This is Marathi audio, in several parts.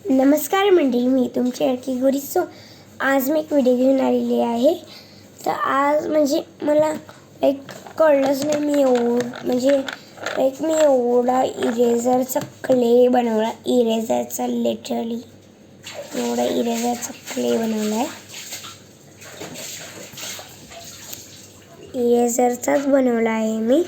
नमस्कार मंडळी, मी तुमची अडकी गोरी. आज मी एक व्हिडिओ घेऊन आलेली आहे. तर आज म्हणजे मला कळलंच नाही मी एवढा इरेझरचा क्ले बनवला. इरेझरचा लिटरली एवढा इरेझरचा क्ले बनवला आहे. इरेझरचाच बनवला आहे मी.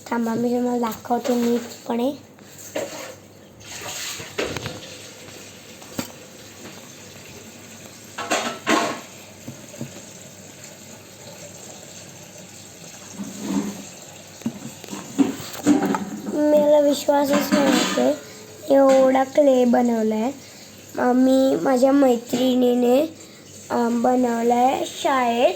थांबा, मी तुम्हाला दाखवते नीटपणे. मला विश्वासच नाही होते एवढा क्ले बनवला आहे. मी माझ्या मैत्रिणीने बनवला आहे शाळेत.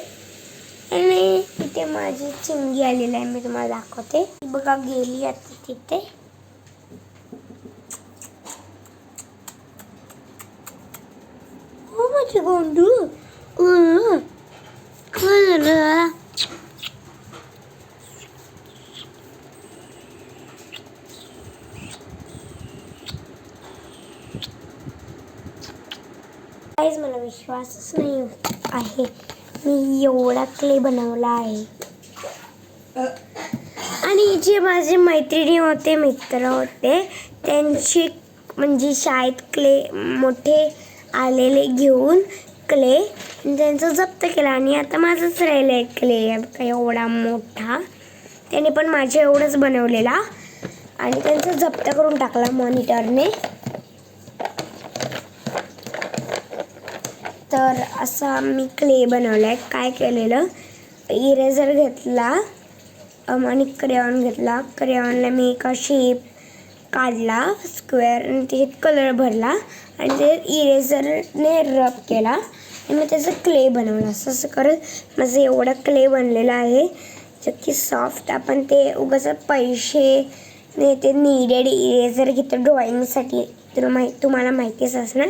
आणि इथे माझी चिंगी आलेली आहे, मी तुम्हाला दाखवते. बघा, गेली आता तिथे. हो माझी गोंडू. गाईज, मला विश्वासच नाही आहे मी एवढा क्ले बनवला आहे. आणि जे माझे मैत्रिणी होते, मित्र होते, त्यांची म्हणजे शाळेत क्ले मोठे आलेले घेऊन क्ले त्यांचं जप्त केला. आणि आता माझंच राहिलं आहे क्ले एवढा मोठा. त्याने पण माझ्या एवढंच बनवलेला आणि त्यांचं जप्त करून टाकला मॉनिटरने. तर असा मी क्ले बनवला आहे. काय केलेलं, इरेझर घेतला आणि क्रेयॉन घेतला. क्रेयॉनला मी एका शेप काढला स्क्वेअर आणि त्याच्यात कलर भरला आणि ते इरेझरने रब केला आणि मी त्याचं क्ले बनवला. असं करत माझं एवढा क्ले बनलेला आहे जो की सॉफ्ट. आपण ते उगाच पैसे ते नीडेड इरेझर घेतो ड्रॉइंगसाठी. तुम्हाला माहितीच असणार,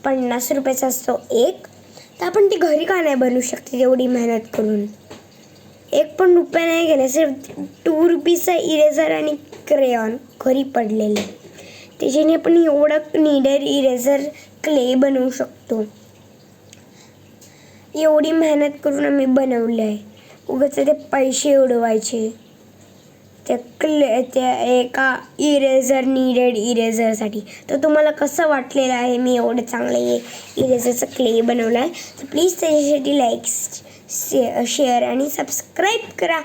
50 रुपयाचा असतो एक. तर आपण ती घरी का नाही बनवू शकते एवढी मेहनत करून. एक पण रुपया नाही गेला, सिर्फ 2 रुपीचा इरेझर आणि क्रेयॉन घरी पडलेले. त्याच्याने आपण एवढं नीडेड इरेझर क्ले बनवू शकतो. एवढी मेहनत करून आम्ही बनवले आहे. उगाच ते पैसे उडवायचे त्या एका नीडेड इरेझरसाठी. तर तुम्हाला कसं वाटलेलं आहे मी एवढं चांगलं इरेझरचं क्ले बनवलं आहे. तर प्लीज त्याच्यासाठी लाईक, शेअर आणि सबस्क्राईब करा.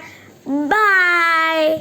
बाय.